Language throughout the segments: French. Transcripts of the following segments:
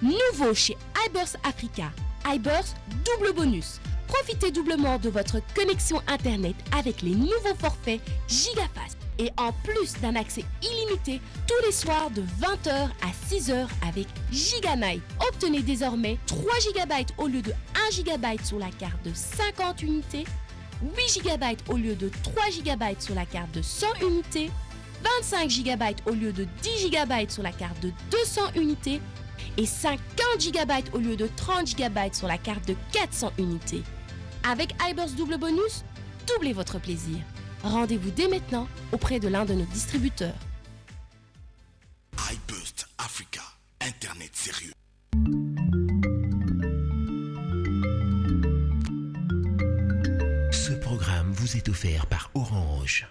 Nouveau chez iBurst Africa, iBurst double bonus. Profitez doublement de votre connexion Internet avec les nouveaux forfaits GigaFast. Et en plus d'un accès illimité tous les soirs de 20h à 6h avec Giganight. Obtenez désormais 3 GB au lieu de 1 GB sur la carte de 50 unités, 8 GB au lieu de 3 GB sur la carte de 100 unités, 25 GB au lieu de 10 GB sur la carte de 200 unités et 50 GB au lieu de 30 GB sur la carte de 400 unités. Avec iBurst double bonus, doublez votre plaisir. Rendez-vous dès maintenant auprès de l'un de nos distributeurs. iBurst Africa, Internet sérieux. Ce programme vous est offert par Orange.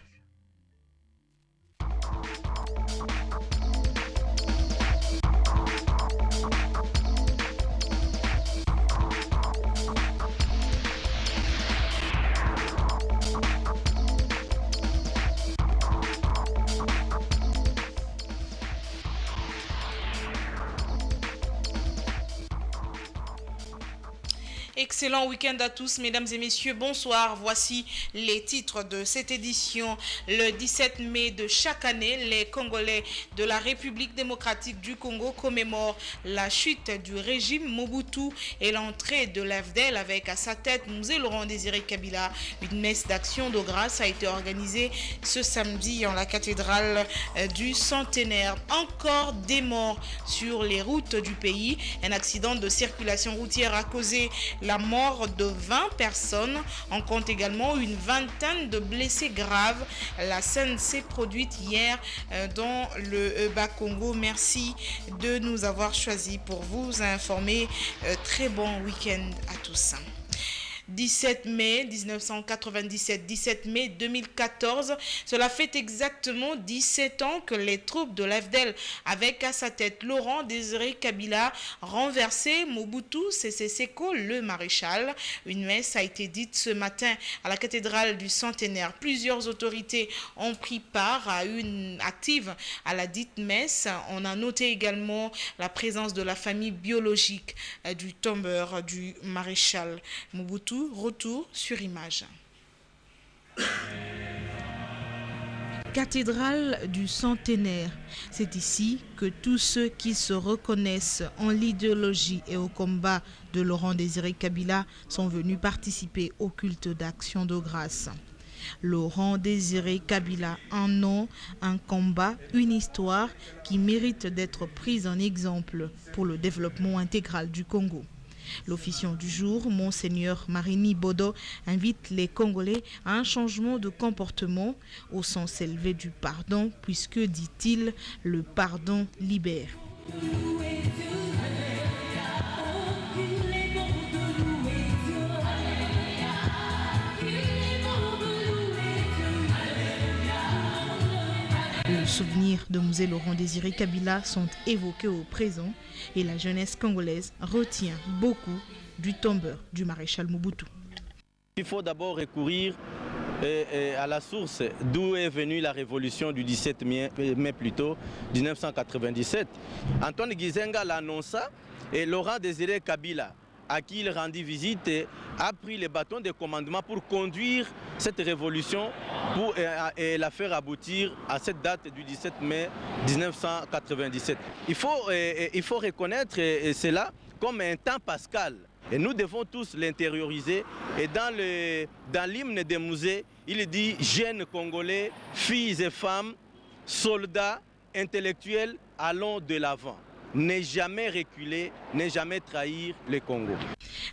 Excellent week-end à tous, mesdames et messieurs, bonsoir. Voici les titres de cette édition. Le 17 mai de chaque année, les Congolais de la République démocratique du Congo commémorent la chute du régime Mobutu et l'entrée de l'AFDEL avec à sa tête Mzee Laurent Désiré Kabila. Une messe d'action de grâce a été organisée ce samedi en la cathédrale du centenaire. Encore des morts sur les routes du pays. Un accident de circulation routière a causé la mort de 20 personnes. On compte également une vingtaine de blessés graves. La scène s'est produite hier dans le Bas-Congo. Merci de nous avoir choisis pour vous informer. Très bon week-end à tous. 17 mai 1997, 17 mai 2014, cela fait exactement 17 ans que les troupes de l'AFDEL, avec à sa tête Laurent Désiré Kabila, renversé Mobutu Sese Seko, le maréchal. Une messe a été dite ce matin à la cathédrale du centenaire. Plusieurs autorités ont pris part à une active à la dite messe. On a noté également la présence de la famille biologique du tombeur du maréchal Mobutu. Retour sur image. Cathédrale du centenaire. C'est ici que tous ceux qui se reconnaissent en l'idéologie et au combat de Laurent Désiré Kabila sont venus participer au culte d'action de grâce. Laurent Désiré Kabila, un nom, un combat, une histoire qui mérite d'être prise en exemple pour le développement intégral du Congo. L'officiant du jour, Monseigneur Marini Bodo, invite les Congolais à un changement de comportement au sens élevé du pardon, puisque, dit-il, le pardon libère. Le souvenir de Mzee Laurent Désiré Kabila sont évoqués au présent et la jeunesse congolaise retient beaucoup du tombeur du maréchal Mobutu. Il faut d'abord recourir à la source d'où est venue la révolution du 17 mai plutôt 1997. Antoine Gizenga l'annonça et Laurent Désiré Kabila, à qui il rendit visite, a pris les bâtons de commandement pour conduire cette révolution et la faire aboutir à cette date du 17 mai 1997. Il faut reconnaître cela comme un temps pascal. Et nous devons tous l'intérioriser. Et dans l'hymne des musées, il dit « Jeunes Congolais, filles et femmes, soldats, intellectuels, allons de l'avant ». Ne jamais reculer, ne jamais trahir le Congo.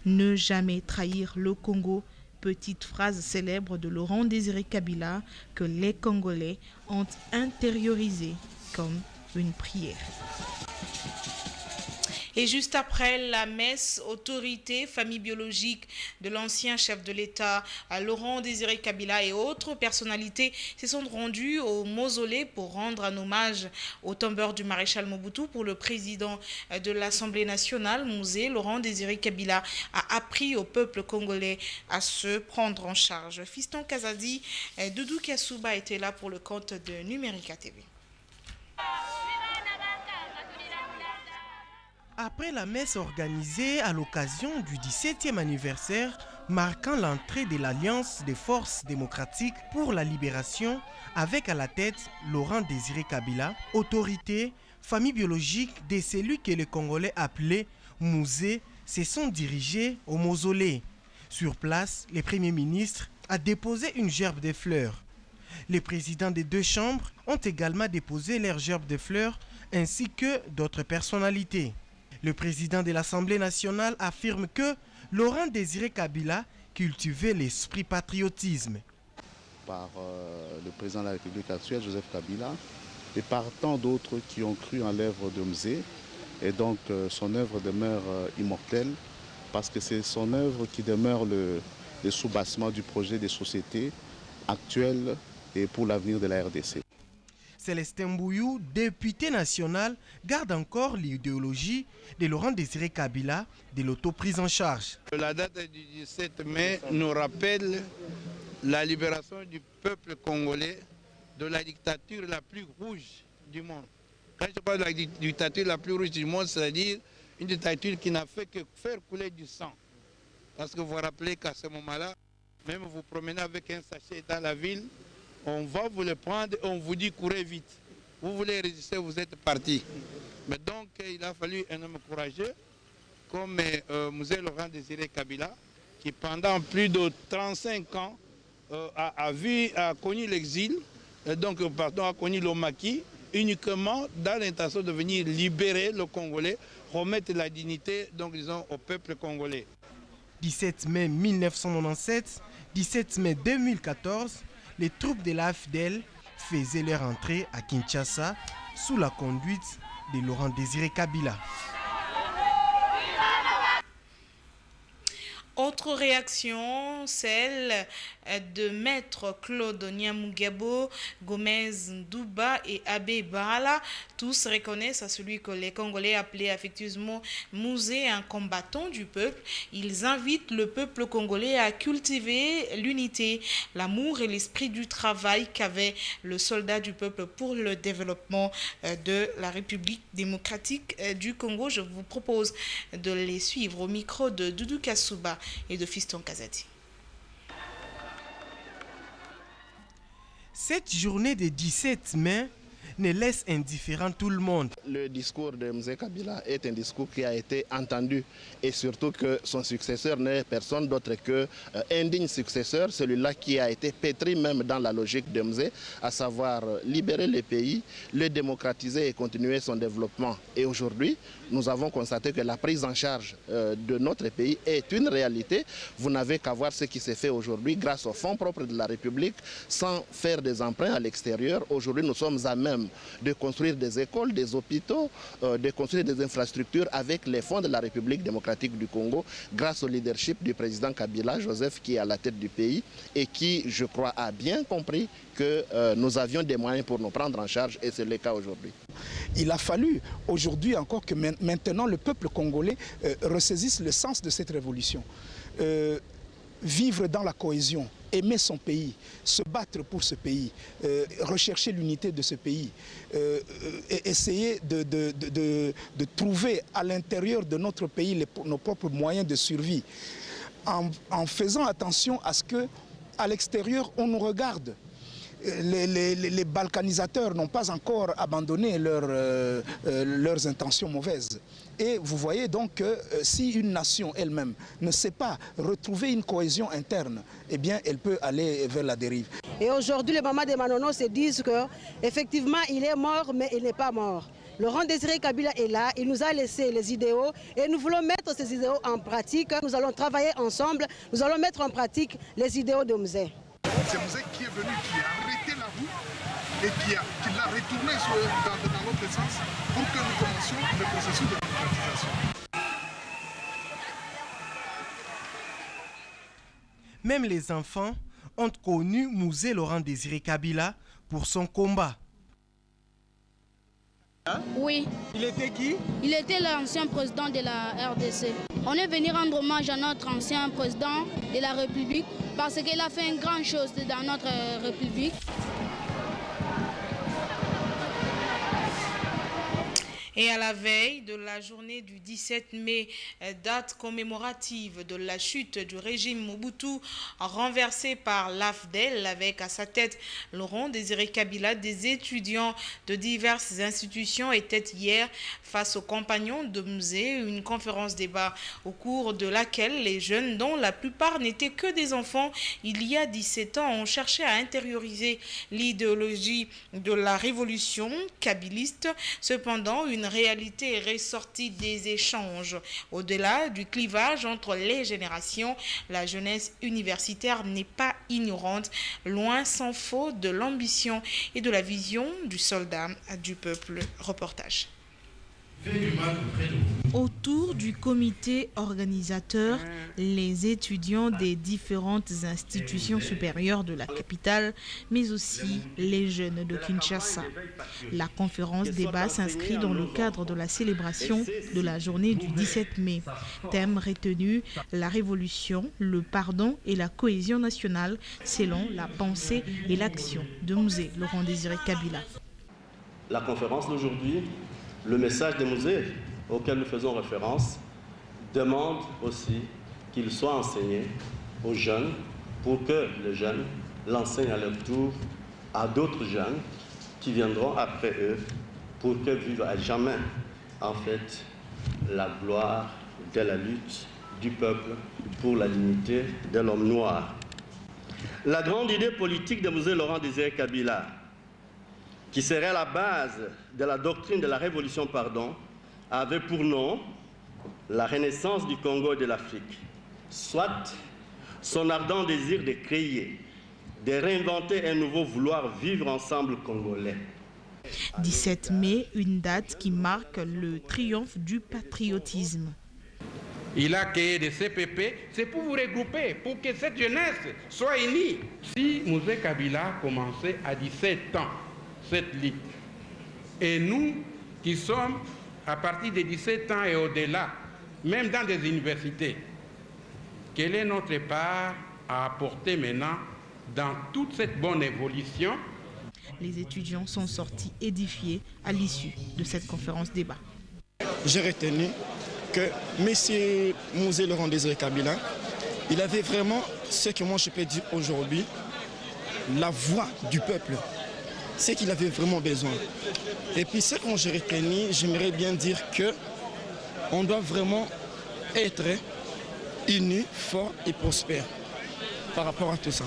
Ne jamais trahir le Congo, petite phrase célèbre de Laurent Désiré Kabila que les Congolais ont intériorisée comme une prière. Et juste après la messe, autorités, famille biologique de l'ancien chef de l'État, Laurent Désiré Kabila et autres personnalités se sont rendues au mausolée pour rendre un hommage au tombeur du maréchal Mobutu. Pour le président de l'Assemblée nationale, Mzee Laurent Désiré Kabila a appris au peuple congolais à se prendre en charge. Fiston Kazadi, Doudou Kiasouba était là pour le compte de Numérica TV. Après la messe organisée à l'occasion du 17e anniversaire marquant l'entrée de l'Alliance des forces démocratiques pour la libération avec à la tête Laurent Désiré Kabila, autorité, famille biologique de celui que les Congolais appelaient Musée, se sont dirigés au mausolée. Sur place, le Premier ministre a déposé une gerbe de fleurs. Les présidents des deux chambres ont également déposé leurs gerbes de fleurs ainsi que d'autres personnalités. Le président de l'Assemblée nationale affirme que Laurent Désiré Kabila cultivait l'esprit patriotisme. Par le président de la République actuelle, Joseph Kabila, et par tant d'autres qui ont cru en l'œuvre de Mzee. Et donc son œuvre demeure immortelle parce que c'est son œuvre qui demeure le soubassement du projet des sociétés actuelles et pour l'avenir de la RDC. Célestin Mbouyou, député national, garde encore l'idéologie de Laurent Désiré Kabila de l'autoprise en charge. La date du 17 mai nous rappelle la libération du peuple congolais de la dictature la plus rouge du monde. Quand je parle de la dictature la plus rouge du monde, c'est-à-dire une dictature qui n'a fait que faire couler du sang. Parce que vous vous rappelez qu'à ce moment-là, même vous promenez avec un sachet dans la ville, on va vous le prendre et on vous dit courez vite. Vous voulez résister, vous êtes parti. Mais donc il a fallu un homme courageux comme Mzee Laurent Désiré Kabila, qui pendant plus de 35 ans a connu l'exil, a connu le maquis, uniquement dans l'intention de venir libérer le Congolais, remettre la dignité, au peuple congolais. 17 mai 1997, 17 mai 2014, les troupes de l'AFDEL faisaient leur entrée à Kinshasa sous la conduite de Laurent Désiré Kabila. Autre réaction, celle de Maître Claude Nyamugabo, Gomez Ndouba et Abbé Bala. Tous reconnaissent à celui que les Congolais appelaient affectueusement Mzee, un combattant du peuple. Ils invitent le peuple congolais à cultiver l'unité, l'amour et l'esprit du travail qu'avait le soldat du peuple pour le développement de la République démocratique du Congo. Je vous propose de les suivre au micro de Doudou Kassouba et de Fiston Kazati. Cette journée de 17 mai ne laisse indifférent tout le monde. Le discours de Mzee Kabila est un discours qui a été entendu et surtout que son successeur n'est personne d'autre qu'un digne successeur, celui-là qui a été pétri même dans la logique de Mzee, à savoir libérer le pays, le démocratiser et continuer son développement. Et aujourd'hui, nous avons constaté que la prise en charge de notre pays est une réalité. Vous n'avez qu'à voir ce qui s'est fait aujourd'hui grâce aux fonds propres de la République, sans faire des emprunts à l'extérieur. Aujourd'hui, nous sommes à même de construire des écoles, des hôpitaux, de construire des infrastructures avec les fonds de la République démocratique du Congo, grâce au leadership du président Kabila, Joseph, qui est à la tête du pays et qui, je crois, a bien compris que nous avions des moyens pour nous prendre en charge et c'est le cas aujourd'hui. Il a fallu aujourd'hui encore que maintenant le peuple congolais ressaisisse le sens de cette révolution. Vivre dans la cohésion, aimer son pays, se battre pour ce pays, rechercher l'unité de ce pays, essayer de trouver à l'intérieur de notre pays nos propres moyens de survie, en faisant attention à ce qu'à l'extérieur on nous regarde. Les balkanisateurs n'ont pas encore abandonné leurs intentions mauvaises. Et vous voyez donc que si une nation elle-même ne sait pas retrouver une cohésion interne, eh bien elle peut aller vers la dérive. Et aujourd'hui les mamans des Manono se disent qu'effectivement il est mort mais il n'est pas mort. Laurent Désiré Kabila est là, il nous a laissé les idéaux et nous voulons mettre ces idéaux en pratique. Nous allons travailler ensemble, nous allons mettre en pratique les idéaux de Mzee. C'est Mzee qui est venu, qui a arrêté la roue et qui l'a retourné dans l'autre sens pour que nous commencions le processus de démocratisation. Même les enfants ont connu Mzee Laurent Désiré Kabila pour son combat. Oui. Il était qui? Il était l'ancien président de la RDC. On est venu rendre hommage à notre ancien président de la République parce qu'il a fait une grande chose dans notre République. Et à la veille de la journée du 17 mai, date commémorative de la chute du régime Mobutu renversé par l'AFDEL avec à sa tête Laurent Désiré Kabila, des étudiants de diverses institutions étaient hier face aux compagnons de musée, une conférence débat au cours de laquelle les jeunes, dont la plupart n'étaient que des enfants, il y a 17 ans, ont cherché à intérioriser l'idéologie de la révolution kabiliste. Cependant, une réalité est ressortie des échanges. Au-delà du clivage entre les générations, la jeunesse universitaire n'est pas ignorante, loin s'en faut de l'ambition et de la vision du soldat du peuple. Reportage. Autour du comité organisateur, les étudiants des différentes institutions supérieures de la capitale, mais aussi les jeunes de Kinshasa. La conférence débat s'inscrit dans le cadre de la célébration de la journée du 17 mai. Thème retenu, la révolution, le pardon et la cohésion nationale selon la pensée et l'action de Musée Laurent Désiré Kabila. La conférence d'aujourd'hui, le message des musées auxquels nous faisons référence demande aussi qu'il soit enseigné aux jeunes pour que les jeunes l'enseignent à leur tour à d'autres jeunes qui viendront après eux pour que vivent à jamais en fait la gloire de la lutte du peuple pour la dignité de l'homme noir. La grande idée politique de Musée Laurent Désiré Kabila, qui serait la base de la doctrine de la révolution, avait pour nom la renaissance du Congo et de l'Afrique, soit son ardent désir de créer, de réinventer un nouveau vouloir vivre ensemble congolais. 17 mai, une date qui marque le triomphe du patriotisme. Il a créé des CPP, c'est pour vous regrouper, pour que cette jeunesse soit unie. Si Musée Kabila commençait à 17 ans, cette lutte. Et nous qui sommes à partir de 17 ans et au-delà, même dans des universités, quelle est notre part à apporter maintenant dans toute cette bonne évolution? Les étudiants sont sortis édifiés à l'issue de cette conférence débat. J'ai retenu que M. Musée Laurent Désiré Kabila, il avait vraiment ce que moi je peux dire aujourd'hui, la voix du peuple. C'est qu'il avait vraiment besoin. Et puis ce que j'ai retenu, j'aimerais bien dire qu'on doit vraiment être unis, forts et prospères par rapport à tout ça.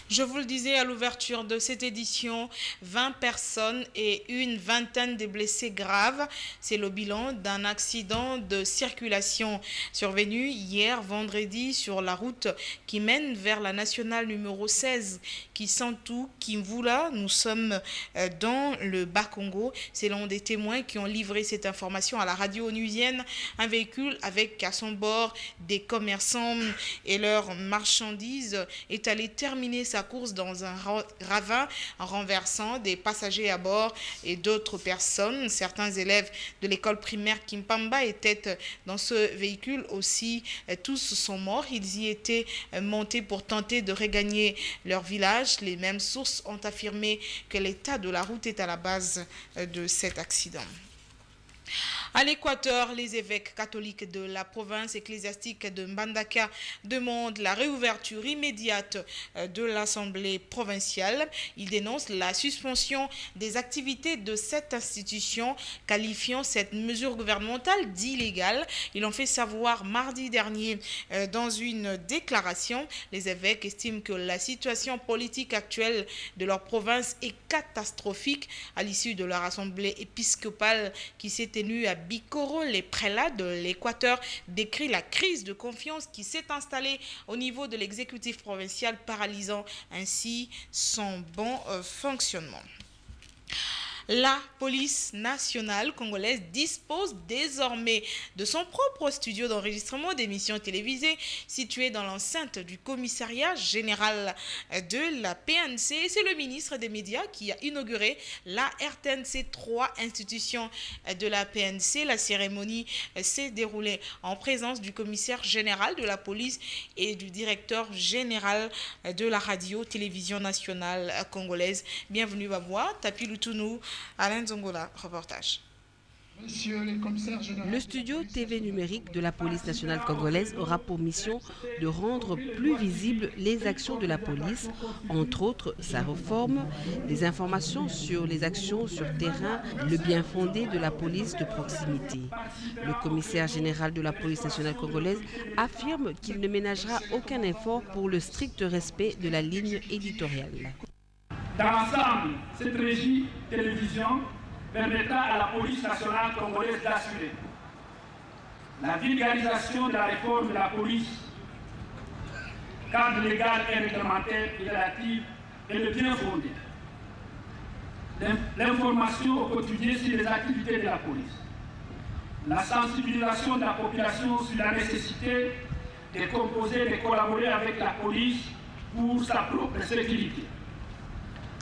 Je vous le disais à l'ouverture de cette édition, 20 personnes et une vingtaine de blessés graves. C'est le bilan d'un accident de circulation survenu hier vendredi sur la route qui mène vers la nationale numéro 16 qui Kisantu, Kimvula. Nous sommes dans le Bas-Congo. Selon des témoins qui ont livré cette information à la radio onusienne, un véhicule avec à son bord des commerçants et leurs marchandises est allé terminer sa course dans un ravin en renversant des passagers à bord et d'autres personnes. Certains élèves de l'école primaire Kimpamba étaient dans ce véhicule aussi. Tous sont morts. Ils y étaient montés pour tenter de regagner leur village. Les mêmes sources ont affirmé que l'état de la route est à la base de cet accident. À l'Équateur, les évêques catholiques de la province ecclésiastique de Mbandaka demandent la réouverture immédiate de l'Assemblée provinciale. Ils dénoncent la suspension des activités de cette institution, qualifiant cette mesure gouvernementale d'illégale. Ils l'ont fait savoir mardi dernier dans une déclaration. Les évêques estiment que la situation politique actuelle de leur province est catastrophique. À l'issue de leur assemblée épiscopale qui s'est tenue à Bikoro, les prélats de l'Équateur décrit la crise de confiance qui s'est installée au niveau de l'exécutif provincial, paralysant ainsi son bon fonctionnement. La police nationale congolaise dispose désormais de son propre studio d'enregistrement d'émissions télévisées situé dans l'enceinte du commissariat général de la PNC. C'est le ministre des Médias qui a inauguré la RTNC 3, institution de la PNC. La cérémonie s'est déroulée en présence du commissaire général de la police et du directeur général de la radio-télévision nationale congolaise. Bienvenue Baboua, Tapi Lutunou. Alain Zongola, reportage. Le studio TV numérique de la police nationale congolaise aura pour mission de rendre plus visibles les actions de la police, entre autres sa réforme, des informations sur les actions sur terrain, le bien fondé de la police de proximité. Le commissaire général de la police nationale congolaise affirme qu'il ne ménagera aucun effort pour le strict respect de la ligne éditoriale. Dans l'ensemble, cette régie télévision permettra à la police nationale congolaise d'assurer la vulgarisation de la réforme de la police, cadre légal et réglementaire et relatif et le bien fondé, l'information au quotidien sur les activités de la police, la sensibilisation de la population sur la nécessité de composer et de collaborer avec la police pour sa propre sécurité,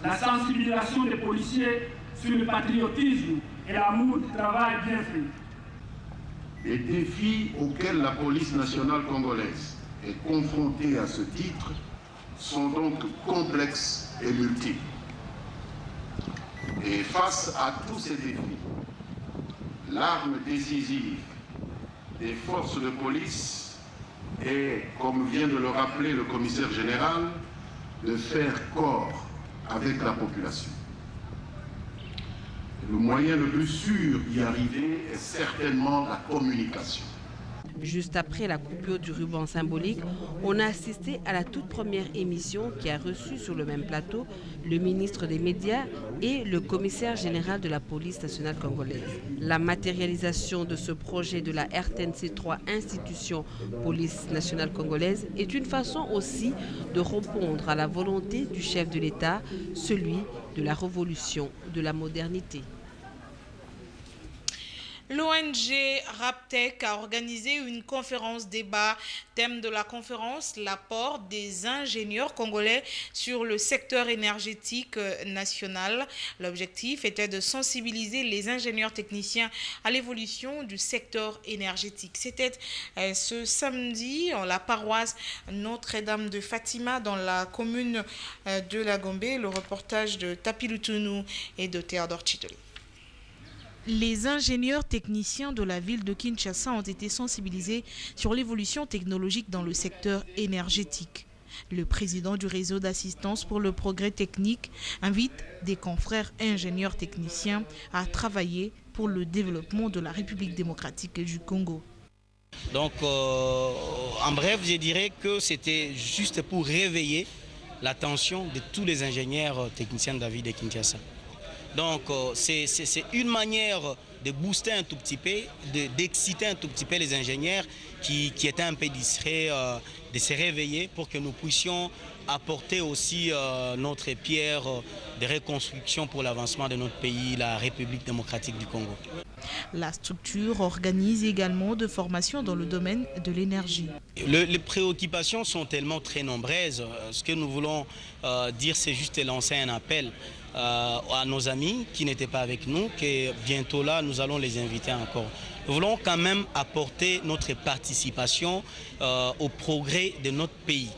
la sensibilisation des policiers sur le patriotisme et l'amour du travail bien fait. Les défis auxquels la police nationale congolaise est confrontée à ce titre sont donc complexes et multiples. Et face à tous ces défis, l'arme décisive des forces de police est, comme vient de le rappeler le commissaire général, de faire corps avec la population. Le moyen le plus sûr d'y arriver est certainement la communication. Juste après la coupure du ruban symbolique, on a assisté à la toute première émission qui a reçu sur le même plateau le ministre des Médias et le commissaire général de la police nationale congolaise. La matérialisation de ce projet de la RTNC 3 institution police nationale congolaise est une façon aussi de répondre à la volonté du chef de l'État, celui de la révolution de la modernité. L'ONG Raptec a organisé une conférence débat. Thème de la conférence, l'apport des ingénieurs congolais sur le secteur énergétique national. L'objectif était de sensibiliser les ingénieurs techniciens à l'évolution du secteur énergétique. C'était ce samedi en la paroisse Notre-Dame de Fatima dans la commune de La Gombe. Le reportage de Tapilutunu et de Théodore Chitoli. Les ingénieurs techniciens de la ville de Kinshasa ont été sensibilisés sur l'évolution technologique dans le secteur énergétique. Le président du réseau d'assistance pour le progrès technique invite des confrères ingénieurs techniciens à travailler pour le développement de la République démocratique du Congo. Donc, en bref, je dirais que c'était juste pour réveiller l'attention de tous les ingénieurs techniciens de la ville de Kinshasa. Donc, c'est une manière de booster un tout petit peu, d'exciter un tout petit peu les ingénieurs qui étaient un peu distraits, de se réveiller pour que nous puissions apporter aussi notre pierre de reconstruction pour l'avancement de notre pays, la République démocratique du Congo. La structure organise également de formations dans le domaine de l'énergie. Les préoccupations sont tellement très nombreuses. Ce que nous voulons dire, c'est juste lancer un appel à nos amis qui n'étaient pas avec nous, que bientôt là, nous allons les inviter encore. Nous voulons quand même apporter notre participation au progrès de notre pays.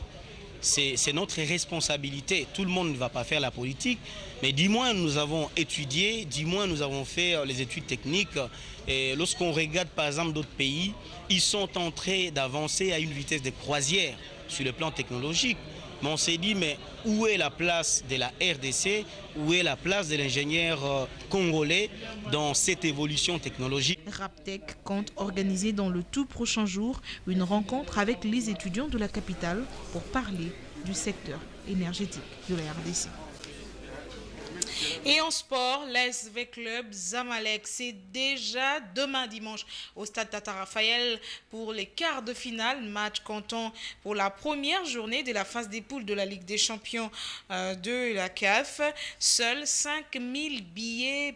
C'est notre responsabilité. Tout le monde ne va pas faire la politique, mais du moins nous avons étudié, du moins nous avons fait les études techniques. Et lorsqu'on regarde par exemple d'autres pays, ils sont en train d'avancer à une vitesse de croisière sur le plan technologique. Mais on s'est dit, mais où est la place de la RDC, où est la place de l'ingénieur congolais dans cette évolution technologique? Raptec compte organiser dans le tout prochain jour une rencontre avec les étudiants de la capitale pour parler du secteur énergétique de la RDC. Et en sport, l'SV Club Zamalek, c'est déjà demain dimanche au stade Tata Raphaël pour les quarts de finale, match comptant pour la première journée de la phase des poules de la Ligue des Champions de la CAF. Seuls 5000 billets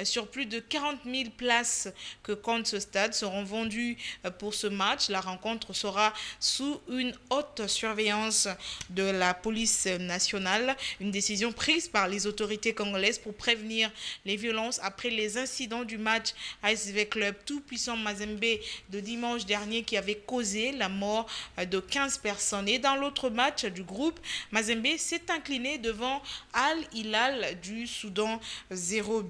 sur plus de 40 000 places que compte ce stade seront vendus pour ce match. La rencontre sera sous une haute surveillance de la police nationale, une décision prise par les autorités congolaises pour prévenir les violences après les incidents du match ASV Club Tout-Puissant Mazembe de dimanche dernier qui avait causé la mort de 15 personnes. Et dans l'autre match du groupe, Mazembe s'est incliné devant Al-Hilal du Soudan 0-1.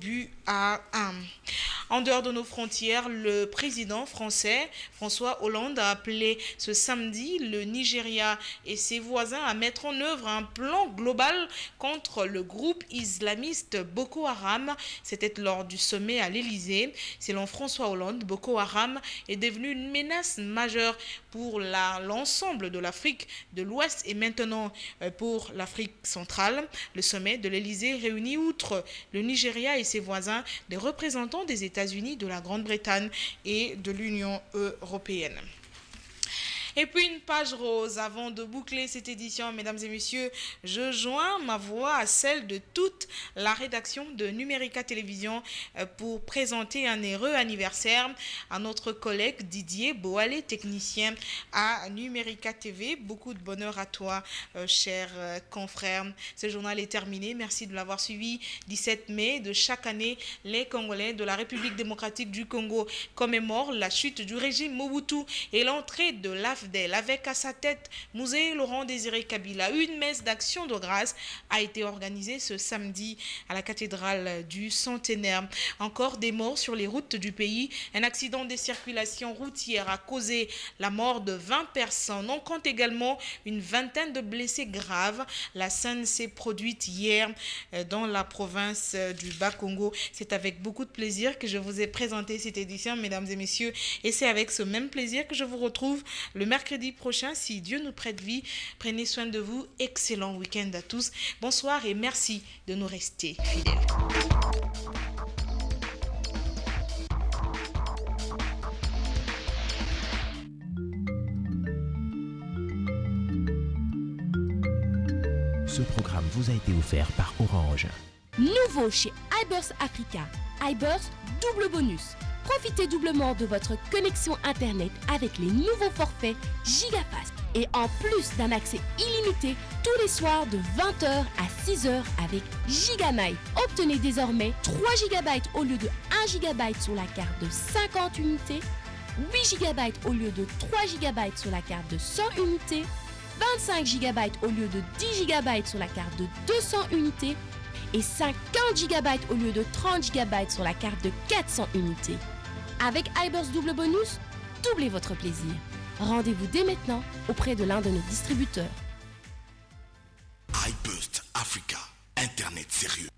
En dehors de nos frontières, le président français François Hollande a appelé ce samedi le Nigeria et ses voisins à mettre en œuvre un plan global contre le groupe islamiste Boko Haram. C'était lors du sommet à l'Élysée. Selon François Hollande, Boko Haram est devenu une menace majeure pour l'ensemble de l'Afrique de l'Ouest et maintenant pour l'Afrique centrale. Le sommet de l'Élysée réunit outre le Nigeria et ses voisins des représentants des États-Unis, de la Grande-Bretagne et de l'Union européenne. Et puis une page rose. Avant de boucler cette édition, mesdames et messieurs, je joins ma voix à celle de toute la rédaction de Numérica Télévision pour présenter un heureux anniversaire à notre collègue Didier Boalé, technicien à Numérica TV. Beaucoup de bonheur à toi, cher confrère. Ce journal est terminé. Merci de l'avoir suivi. 17 mai de chaque année, les Congolais de la République démocratique du Congo commémorent la chute du régime Mobutu et l'entrée de l'AFDEL avec à sa tête Musée Laurent Désiré Kabila. Une messe d'action de grâce a été organisée ce samedi à la cathédrale du Centenaire. Encore des morts sur les routes du pays. Un accident de circulation routière a causé la mort de 20 personnes. On compte également une vingtaine de blessés graves. La scène s'est produite hier dans la province du Bas-Congo. C'est avec beaucoup de plaisir que je vous ai présenté cette édition, mesdames et messieurs. Et c'est avec ce même plaisir que je vous retrouve le mercredi prochain, si Dieu nous prête vie. Prenez soin de vous. Excellent week-end à tous. Bonsoir et merci de nous rester fidèles. Ce programme vous a été offert par Orange. Nouveau chez iBurst Africa. iBurst double bonus. Profitez doublement de votre connexion Internet avec les nouveaux forfaits GigaFast. Et en plus d'un accès illimité tous les soirs de 20h à 6h avec Giganight. Obtenez désormais 3 GB au lieu de 1 GB sur la carte de 50 unités, 8 GB au lieu de 3 GB sur la carte de 100 unités, 25 GB au lieu de 10 GB sur la carte de 200 unités et 50 GB au lieu de 30 GB sur la carte de 400 unités. Avec iBurst double bonus, doublez votre plaisir. Rendez-vous dès maintenant auprès de l'un de nos distributeurs. iBurst Africa, Internet sérieux.